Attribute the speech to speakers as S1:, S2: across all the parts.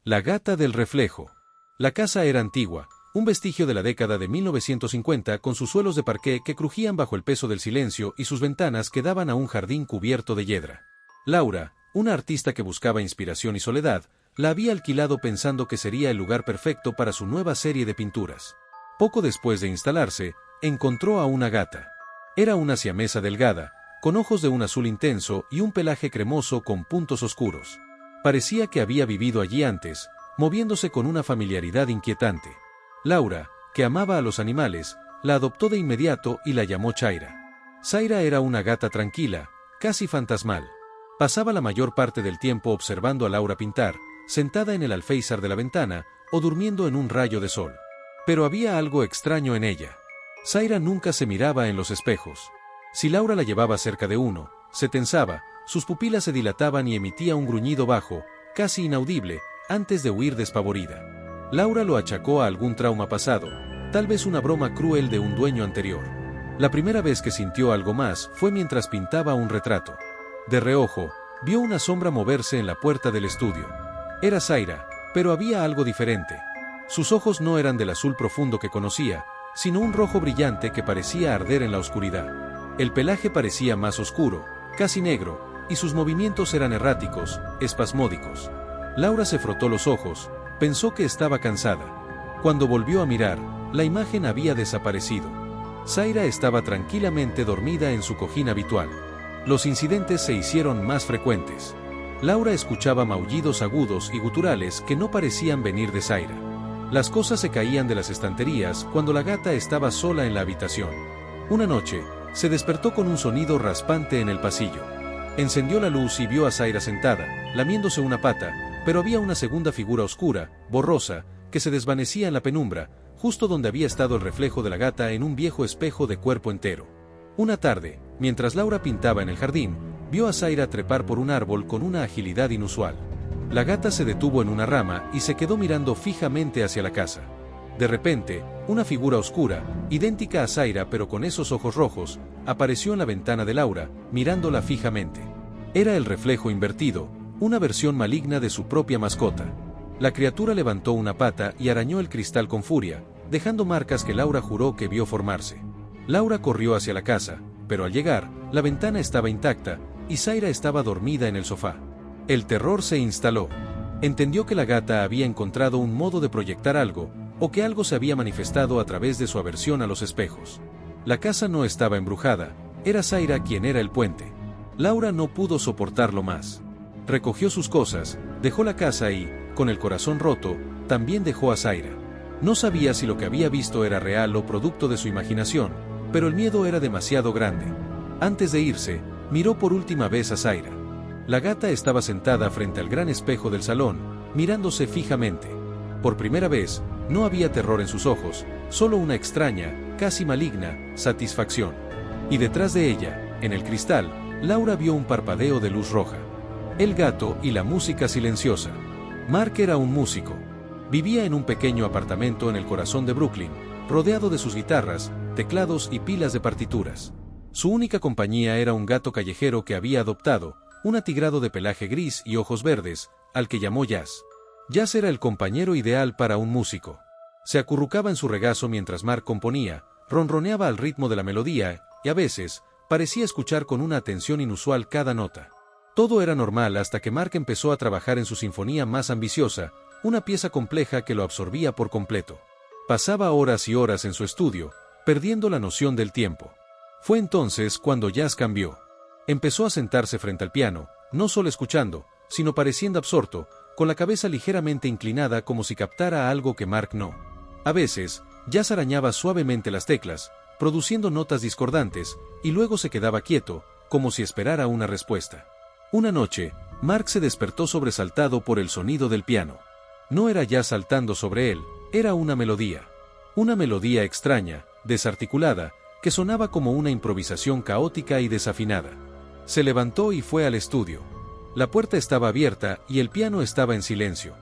S1: La gata del reflejo. La casa era antigua, un vestigio de la década de 1950 con sus suelos de parqué que crujían bajo el peso del silencio y sus ventanas que daban a un jardín cubierto de hiedra. Laura, una artista que buscaba inspiración y soledad, la había alquilado pensando que sería el lugar perfecto para su nueva serie de pinturas. Poco después de instalarse, encontró a una gata. Era una siamesa delgada, con ojos de un azul intenso y un pelaje cremoso con puntos oscuros. Parecía que había vivido allí antes, moviéndose con una familiaridad inquietante. Laura, que amaba a los animales, la adoptó de inmediato y la llamó Chaira. Zaira era una gata tranquila, casi fantasmal. Pasaba la mayor parte del tiempo observando a Laura pintar, sentada en el alféizar de la ventana o durmiendo en un rayo de sol. Pero había algo extraño en ella. Zaira nunca se miraba en los espejos. Si Laura la llevaba cerca de uno, se tensaba, sus pupilas se dilataban y emitía un gruñido bajo, casi inaudible, antes de huir despavorida. Laura lo achacó a algún trauma pasado, tal vez una broma cruel de un dueño anterior. La primera vez que sintió algo más fue mientras pintaba un retrato. De reojo, vio una sombra moverse en la puerta del estudio. Era Zaira, pero había algo diferente. Sus ojos no eran del azul profundo que conocía, sino un rojo brillante que parecía arder en la oscuridad. El pelaje parecía más oscuro, casi negro, y sus movimientos eran erráticos, espasmódicos. Laura se frotó los ojos, pensó que estaba cansada. Cuando volvió a mirar, la imagen había desaparecido. Zaira estaba tranquilamente dormida en su cojín habitual. Los incidentes se hicieron más frecuentes. Laura escuchaba maullidos agudos y guturales que no parecían venir de Zaira. Las cosas se caían de las estanterías cuando la gata estaba sola en la habitación. Una noche, se despertó con un sonido raspante en el pasillo. Encendió la luz y vio a Zaira sentada, lamiéndose una pata, pero había una segunda figura oscura, borrosa, que se desvanecía en la penumbra, justo donde había estado el reflejo de la gata en un viejo espejo de cuerpo entero. Una tarde, mientras Laura pintaba en el jardín, vio a Zaira trepar por un árbol con una agilidad inusual. La gata se detuvo en una rama y se quedó mirando fijamente hacia la casa. De repente, una figura oscura, idéntica a Zaira pero con esos ojos rojos, apareció en la ventana de Laura, mirándola fijamente. Era el reflejo invertido, una versión maligna de su propia mascota. La criatura levantó una pata y arañó el cristal con furia, dejando marcas que Laura juró que vio formarse. Laura corrió hacia la casa, pero al llegar, la ventana estaba intacta, y Zaira estaba dormida en el sofá. El terror se instaló. Entendió que la gata había encontrado un modo de proyectar algo, o que algo se había manifestado a través de su aversión a los espejos. La casa no estaba embrujada, era Zaira quien era el puente. Laura no pudo soportarlo más. Recogió sus cosas, dejó la casa y, con el corazón roto, también dejó a Zaira. No sabía si lo que había visto era real o producto de su imaginación, pero el miedo era demasiado grande. Antes de irse, miró por última vez a Zaira. La gata estaba sentada frente al gran espejo del salón, mirándose fijamente. Por primera vez, no había terror en sus ojos, solo una extraña, casi maligna, satisfacción. Y detrás de ella, en el cristal, Laura vio un parpadeo de luz roja. El gato y la música silenciosa. Mark era un músico. Vivía en un pequeño apartamento en el corazón de Brooklyn, rodeado de sus guitarras, teclados y pilas de partituras. Su única compañía era un gato callejero que había adoptado, un atigrado de pelaje gris y ojos verdes, al que llamó Jazz. Jazz era el compañero ideal para un músico. Se acurrucaba en su regazo mientras Mark componía, ronroneaba al ritmo de la melodía, y a veces, parecía escuchar con una atención inusual cada nota. Todo era normal hasta que Mark empezó a trabajar en su sinfonía más ambiciosa, una pieza compleja que lo absorbía por completo. Pasaba horas y horas en su estudio, perdiendo la noción del tiempo. Fue entonces cuando Jazz cambió. Empezó a sentarse frente al piano, no solo escuchando, sino pareciendo absorto, con la cabeza ligeramente inclinada como si captara algo que Mark no. A veces, Jazz arañaba suavemente las teclas, produciendo notas discordantes, y luego se quedaba quieto, como si esperara una respuesta. Una noche, Mark se despertó sobresaltado por el sonido del piano. No era Jazz saltando sobre él, era una melodía. Una melodía extraña, desarticulada, que sonaba como una improvisación caótica y desafinada. Se levantó y fue al estudio. La puerta estaba abierta y el piano estaba en silencio.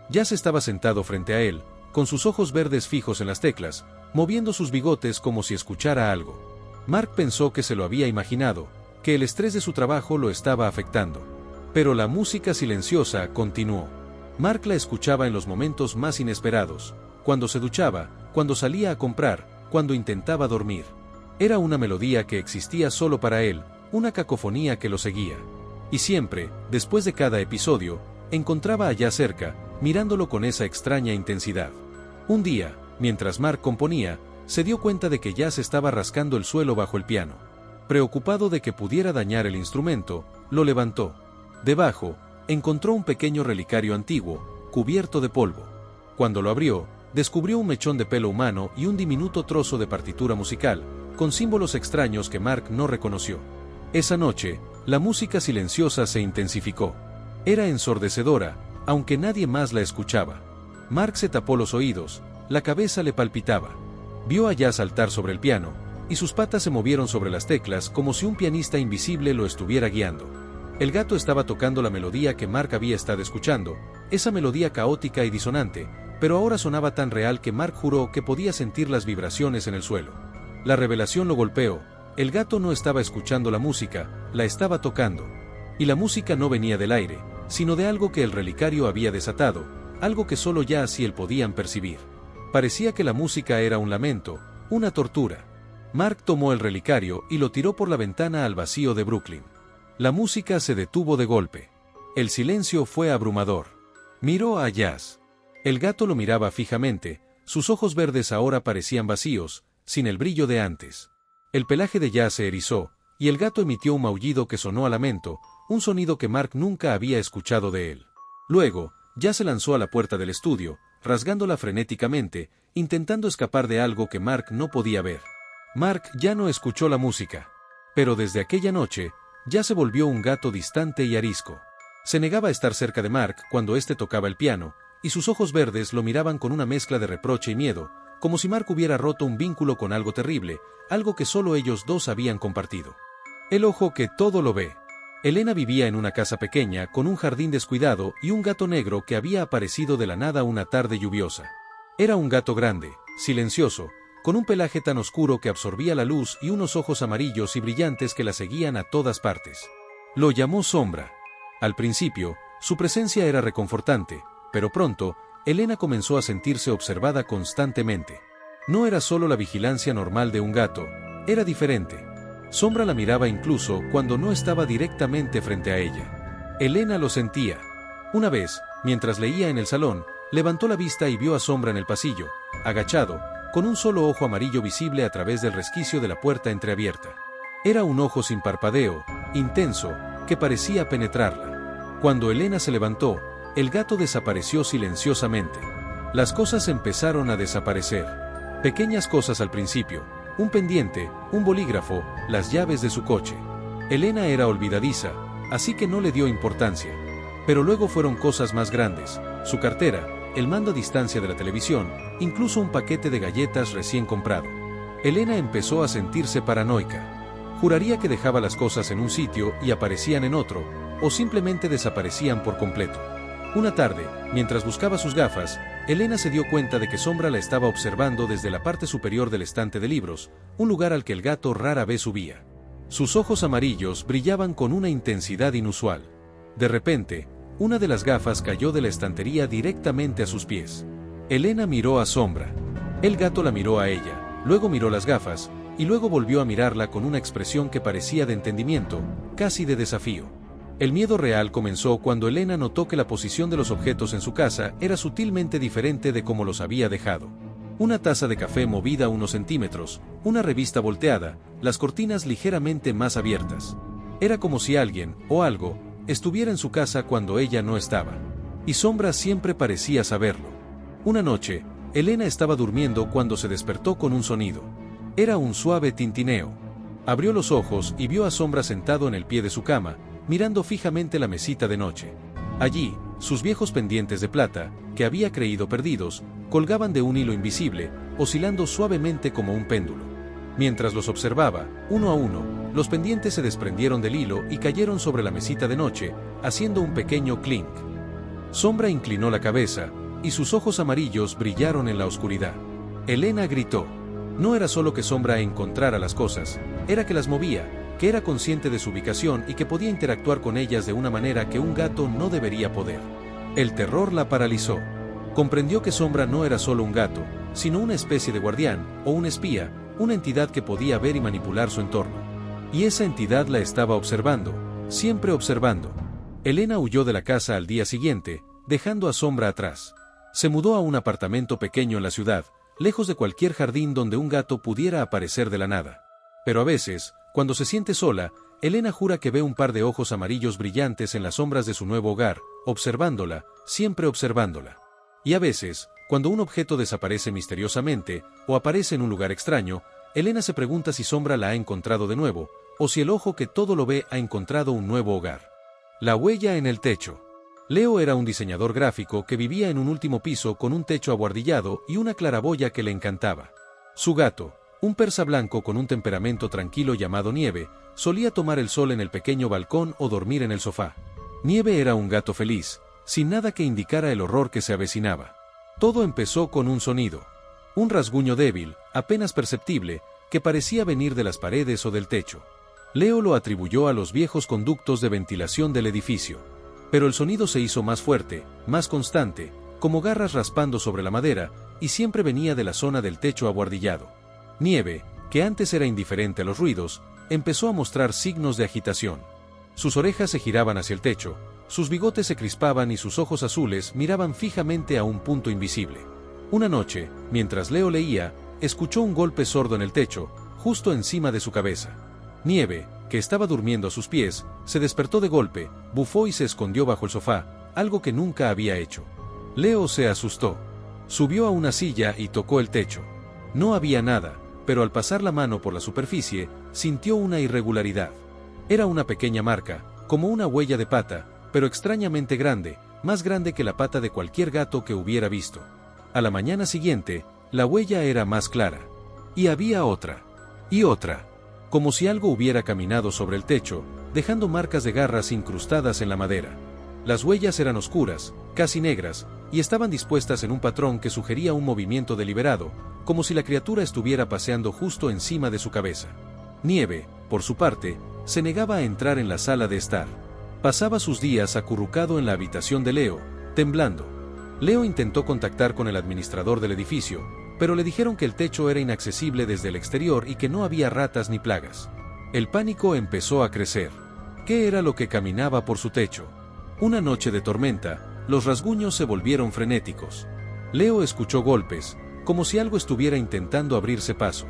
S1: Jazz estaba sentado frente a él, con sus ojos verdes fijos en las teclas, moviendo sus bigotes como si escuchara algo. Mark pensó que se lo había imaginado, que el estrés de su trabajo lo estaba afectando. Pero la música silenciosa continuó. Mark la escuchaba en los momentos más inesperados, cuando se duchaba, cuando salía a comprar, cuando intentaba dormir. Era una melodía que existía solo para él, una cacofonía que lo seguía. Y siempre, después de cada episodio, encontraba a Jazz cerca, mirándolo con esa extraña intensidad. Un día, mientras Mark componía, se dio cuenta de que Jazz estaba rascando el suelo bajo el piano. Preocupado de que pudiera dañar el instrumento, lo levantó. Debajo, encontró un pequeño relicario antiguo, cubierto de polvo. Cuando lo abrió, descubrió un mechón de pelo humano y un diminuto trozo de partitura musical, con símbolos extraños que Mark no reconoció. Esa noche, la música silenciosa se intensificó. Era ensordecedora, aunque nadie más la escuchaba. Mark se tapó los oídos, la cabeza le palpitaba. Vio a Jazz saltar sobre el piano, y sus patas se movieron sobre las teclas como si un pianista invisible lo estuviera guiando. El gato estaba tocando la melodía que Mark había estado escuchando, esa melodía caótica y disonante, pero ahora sonaba tan real que Mark juró que podía sentir las vibraciones en el suelo. La revelación lo golpeó. El gato no estaba escuchando la música, la estaba tocando. Y la música no venía del aire, sino de algo que el relicario había desatado, algo que solo Jazz y él podían percibir. Parecía que la música era un lamento, una tortura. Mark tomó el relicario y lo tiró por la ventana al vacío de Brooklyn. La música se detuvo de golpe. El silencio fue abrumador. Miró a Jazz. El gato lo miraba fijamente, sus ojos verdes ahora parecían vacíos, sin el brillo de antes. El pelaje de Jazz se erizó, y el gato emitió un maullido que sonó a lamento, un sonido que Mark nunca había escuchado de él. Luego, Jazz se lanzó a la puerta del estudio, rasgándola frenéticamente, intentando escapar de algo que Mark no podía ver. Mark ya no escuchó la música. Pero desde aquella noche, Jazz se volvió un gato distante y arisco. Se negaba a estar cerca de Mark cuando éste tocaba el piano, y sus ojos verdes lo miraban con una mezcla de reproche y miedo, como si Mark hubiera roto un vínculo con algo terrible, algo que solo ellos dos habían compartido. El ojo que todo lo ve. Elena vivía en una casa pequeña, con un jardín descuidado y un gato negro que había aparecido de la nada una tarde lluviosa. Era un gato grande, silencioso, con un pelaje tan oscuro que absorbía la luz y unos ojos amarillos y brillantes que la seguían a todas partes. Lo llamó Sombra. Al principio, su presencia era reconfortante, pero pronto, Elena comenzó a sentirse observada constantemente. No era solo la vigilancia normal de un gato, era diferente. Sombra la miraba incluso cuando no estaba directamente frente a ella. Elena lo sentía. Una vez, mientras leía en el salón, levantó la vista y vio a Sombra en el pasillo, agachado, con un solo ojo amarillo visible a través del resquicio de la puerta entreabierta. Era un ojo sin parpadeo, intenso, que parecía penetrarla. Cuando Elena se levantó, el gato desapareció silenciosamente. Las cosas empezaron a desaparecer. Pequeñas cosas al principio, un pendiente, un bolígrafo, las llaves de su coche. Elena era olvidadiza, así que no le dio importancia. Pero luego fueron cosas más grandes, su cartera, el mando a distancia de la televisión, incluso un paquete de galletas recién comprado. Elena empezó a sentirse paranoica. Juraría que dejaba las cosas en un sitio y aparecían en otro, o simplemente desaparecían por completo. Una tarde, mientras buscaba sus gafas, Elena se dio cuenta de que Sombra la estaba observando desde la parte superior del estante de libros, un lugar al que el gato rara vez subía. Sus ojos amarillos brillaban con una intensidad inusual. De repente, una de las gafas cayó de la estantería directamente a sus pies. Elena miró a Sombra. El gato la miró a ella, luego miró las gafas, y luego volvió a mirarla con una expresión que parecía de entendimiento, casi de desafío. El miedo real comenzó cuando Elena notó que la posición de los objetos en su casa era sutilmente diferente de como los había dejado. Una taza de café movida unos centímetros, una revista volteada, las cortinas ligeramente más abiertas. Era como si alguien, o algo, estuviera en su casa cuando ella no estaba. Y Sombra siempre parecía saberlo. Una noche, Elena estaba durmiendo cuando se despertó con un sonido. Era un suave tintineo. Abrió los ojos y vio a Sombra sentado en el pie de su cama, mirando fijamente la mesita de noche. Allí, sus viejos pendientes de plata, que había creído perdidos, colgaban de un hilo invisible, oscilando suavemente como un péndulo. Mientras los observaba, uno a uno, los pendientes se desprendieron del hilo y cayeron sobre la mesita de noche, haciendo un pequeño clink. Sombra inclinó la cabeza, y sus ojos amarillos brillaron en la oscuridad. Elena gritó. No era solo que Sombra encontrara las cosas, era que las movía, que era consciente de su ubicación y que podía interactuar con ellas de una manera que un gato no debería poder. El terror la paralizó. Comprendió que Sombra no era solo un gato, sino una especie de guardián, o un espía, una entidad que podía ver y manipular su entorno. Y esa entidad la estaba observando, siempre observando. Elena huyó de la casa al día siguiente, dejando a Sombra atrás. Se mudó a un apartamento pequeño en la ciudad, lejos de cualquier jardín donde un gato pudiera aparecer de la nada. Pero a veces, cuando se siente sola, Elena jura que ve un par de ojos amarillos brillantes en las sombras de su nuevo hogar, observándola, siempre observándola. Y a veces, cuando un objeto desaparece misteriosamente, o aparece en un lugar extraño, Elena se pregunta si Sombra la ha encontrado de nuevo, o si el ojo que todo lo ve ha encontrado un nuevo hogar. La huella en el techo. Leo era un diseñador gráfico que vivía en un último piso con un techo abuhardillado y una claraboya que le encantaba. Su gato, un persa blanco con un temperamento tranquilo llamado Nieve, solía tomar el sol en el pequeño balcón o dormir en el sofá. Nieve era un gato feliz, sin nada que indicara el horror que se avecinaba. Todo empezó con un sonido. Un rasguño débil, apenas perceptible, que parecía venir de las paredes o del techo. Leo lo atribuyó a los viejos conductos de ventilación del edificio. Pero el sonido se hizo más fuerte, más constante, como garras raspando sobre la madera, y siempre venía de la zona del techo abuhardillado. Nieve, que antes era indiferente a los ruidos, empezó a mostrar signos de agitación. Sus orejas se giraban hacia el techo, sus bigotes se crispaban y sus ojos azules miraban fijamente a un punto invisible. Una noche, mientras Leo leía, escuchó un golpe sordo en el techo, justo encima de su cabeza. Nieve, que estaba durmiendo a sus pies, se despertó de golpe, bufó y se escondió bajo el sofá, algo que nunca había hecho. Leo se asustó. Subió a una silla y tocó el techo. No había nada, pero al pasar la mano por la superficie, sintió una irregularidad. Era una pequeña marca, como una huella de pata, pero extrañamente grande, más grande que la pata de cualquier gato que hubiera visto. A la mañana siguiente, la huella era más clara. Y había otra. Y otra. Como si algo hubiera caminado sobre el techo, dejando marcas de garras incrustadas en la madera. Las huellas eran oscuras, casi negras, y estaban dispuestas en un patrón que sugería un movimiento deliberado, como si la criatura estuviera paseando justo encima de su cabeza. Nieve, por su parte, se negaba a entrar en la sala de estar. Pasaba sus días acurrucado en la habitación de Leo, temblando. Leo intentó contactar con el administrador del edificio, pero le dijeron que el techo era inaccesible desde el exterior y que no había ratas ni plagas. El pánico empezó a crecer. ¿Qué era lo que caminaba por su techo? Una noche de tormenta, los rasguños se volvieron frenéticos. Leo escuchó golpes, como si algo estuviera intentando abrirse paso.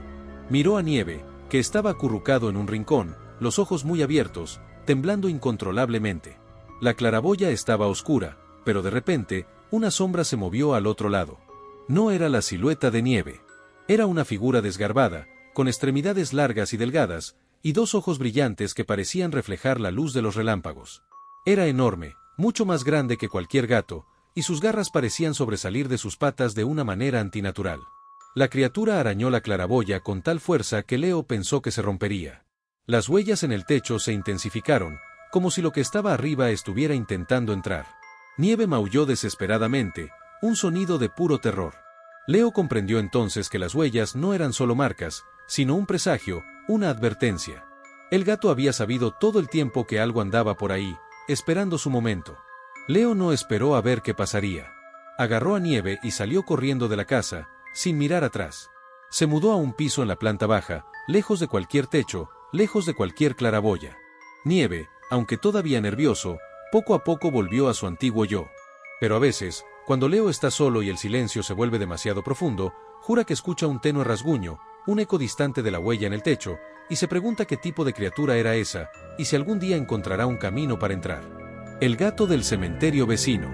S1: Miró a Nieve, que estaba acurrucado en un rincón, los ojos muy abiertos, temblando incontrolablemente. La claraboya estaba oscura, pero de repente, una sombra se movió al otro lado. No era la silueta de Nieve. Era una figura desgarbada, con extremidades largas y delgadas, y dos ojos brillantes que parecían reflejar la luz de los relámpagos. Era enorme, mucho más grande que cualquier gato, y sus garras parecían sobresalir de sus patas de una manera antinatural. La criatura arañó la claraboya con tal fuerza que Leo pensó que se rompería. Las huellas en el techo se intensificaron, como si lo que estaba arriba estuviera intentando entrar. Nieve maulló desesperadamente, un sonido de puro terror. Leo comprendió entonces que las huellas no eran solo marcas, sino un presagio, una advertencia. El gato había sabido todo el tiempo que algo andaba por ahí, esperando su momento. Leo no esperó a ver qué pasaría. Agarró a Nieve y salió corriendo de la casa, sin mirar atrás. Se mudó a un piso en la planta baja, lejos de cualquier techo, lejos de cualquier claraboya. Nieve, aunque todavía nervioso, poco a poco volvió a su antiguo yo. Pero a veces, cuando Leo está solo y el silencio se vuelve demasiado profundo, jura que escucha un tenue rasguño, un eco distante de la huella en el techo, y se pregunta qué tipo de criatura era esa, y si algún día encontrará un camino para entrar. El gato del cementerio vecino.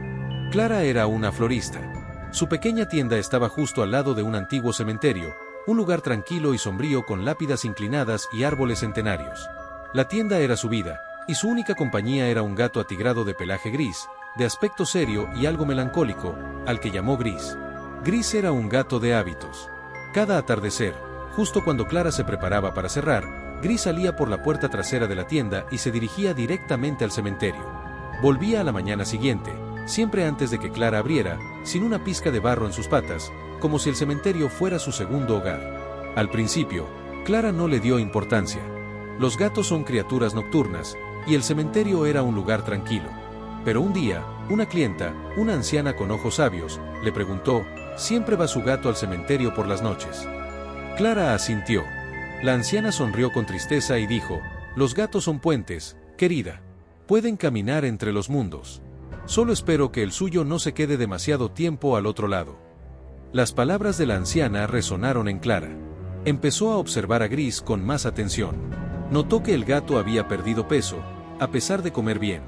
S1: Clara era una florista. Su pequeña tienda estaba justo al lado de un antiguo cementerio, un lugar tranquilo y sombrío con lápidas inclinadas y árboles centenarios. La tienda era su vida, y su única compañía era un gato atigrado de pelaje gris, de aspecto serio y algo melancólico, al que llamó Gris. Gris era un gato de hábitos. Cada atardecer, justo cuando Clara se preparaba para cerrar, Gris salía por la puerta trasera de la tienda y se dirigía directamente al cementerio. Volvía a la mañana siguiente, siempre antes de que Clara abriera, sin una pizca de barro en sus patas, como si el cementerio fuera su segundo hogar. Al principio, Clara no le dio importancia. Los gatos son criaturas nocturnas, y el cementerio era un lugar tranquilo. Pero un día, Una clienta, una anciana con ojos sabios, le preguntó, ¿siempre va su gato al cementerio por las noches? Clara asintió. La anciana sonrió con tristeza y dijo, los gatos son puentes, querida. Pueden caminar entre los mundos. Solo espero que el suyo no se quede demasiado tiempo al otro lado. Las palabras de la anciana resonaron en Clara. Empezó a observar a Gris con más atención. Notó que el gato había perdido peso, a pesar de comer bien.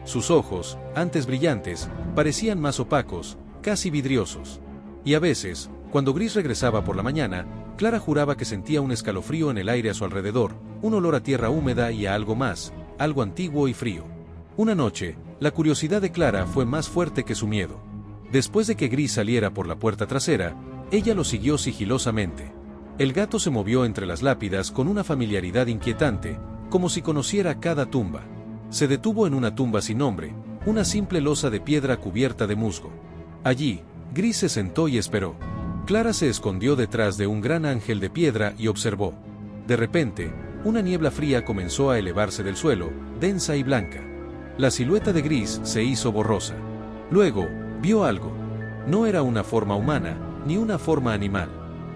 S1: Sus ojos, antes brillantes, parecían más opacos, casi vidriosos. Y a veces, cuando Gris regresaba por la mañana, Clara juraba que sentía un escalofrío en el aire a su alrededor, un olor a tierra húmeda y a algo más, algo antiguo y frío. Una noche, la curiosidad de Clara fue más fuerte que su miedo. Después de que Gris saliera por la puerta trasera, ella lo siguió sigilosamente. El gato se movió entre las lápidas con una familiaridad inquietante, como si conociera cada tumba. Se detuvo en una tumba sin nombre, una simple losa de piedra cubierta de musgo. Allí, Gris se sentó y esperó. Clara se escondió detrás de un gran ángel de piedra y observó. De repente, una niebla fría comenzó a elevarse del suelo, densa y blanca. La silueta de Gris se hizo borrosa. Luego, vio algo. No era una forma humana, ni una forma animal.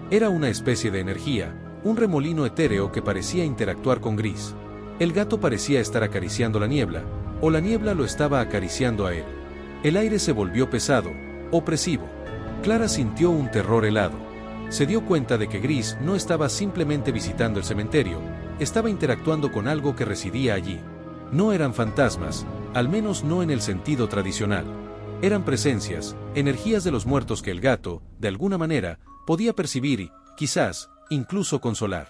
S1: Era una especie de energía, un remolino etéreo que parecía interactuar con Gris. El gato parecía estar acariciando la niebla, o la niebla lo estaba acariciando a él. El aire se volvió pesado, opresivo. Clara sintió un terror helado. Se dio cuenta de que Gris no estaba simplemente visitando el cementerio, estaba interactuando con algo que residía allí. No eran fantasmas, al menos no en el sentido tradicional. Eran presencias, energías de los muertos que el gato, de alguna manera, podía percibir y, quizás, incluso consolar.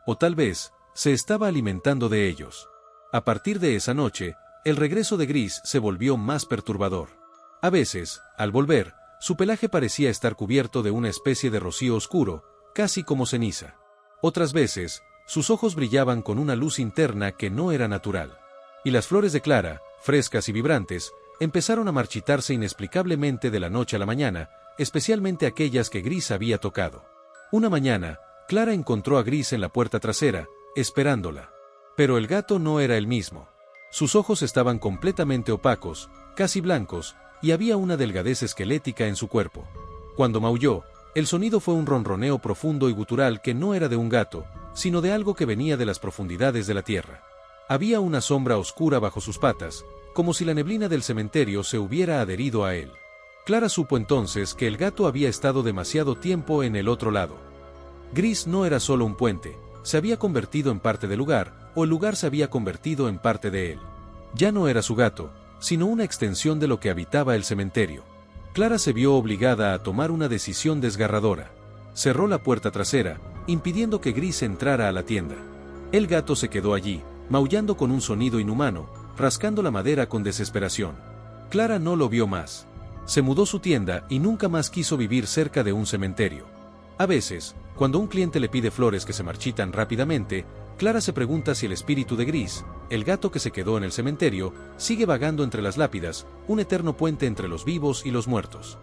S1: O tal vez, se estaba alimentando de ellos. A partir de esa noche, el regreso de Gris se volvió más perturbador. A veces, al volver, su pelaje parecía estar cubierto de una especie de rocío oscuro, casi como ceniza. Otras veces, sus ojos brillaban con una luz interna que no era natural. Y las flores de Clara, frescas y vibrantes, empezaron a marchitarse inexplicablemente de la noche a la mañana, especialmente aquellas que Gris había tocado. Una mañana, Clara encontró a Gris en la puerta trasera, esperándola. Pero el gato no era el mismo. Sus ojos estaban completamente opacos, casi blancos, y había una delgadez esquelética en su cuerpo. Cuando maulló, el sonido fue un ronroneo profundo y gutural que no era de un gato, sino de algo que venía de las profundidades de la tierra. Había una sombra oscura bajo sus patas, como si la neblina del cementerio se hubiera adherido a él. Clara supo entonces que el gato había estado demasiado tiempo en el otro lado. Gris no era solo un puente, se había convertido en parte del lugar, o el lugar se había convertido en parte de él. Ya no era su gato, sino una extensión de lo que habitaba el cementerio. Clara se vio obligada a tomar una decisión desgarradora. Cerró la puerta trasera, impidiendo que Gris entrara a la tienda. El gato se quedó allí, maullando con un sonido inhumano, rascando la madera con desesperación. Clara no lo vio más. Se mudó su tienda y nunca más quiso vivir cerca de un cementerio. A veces, cuando un cliente le pide flores que se marchitan rápidamente, Clara se pregunta si el espíritu de Gris, el gato que se quedó en el cementerio, sigue vagando entre las lápidas, un eterno puente entre los vivos y los muertos.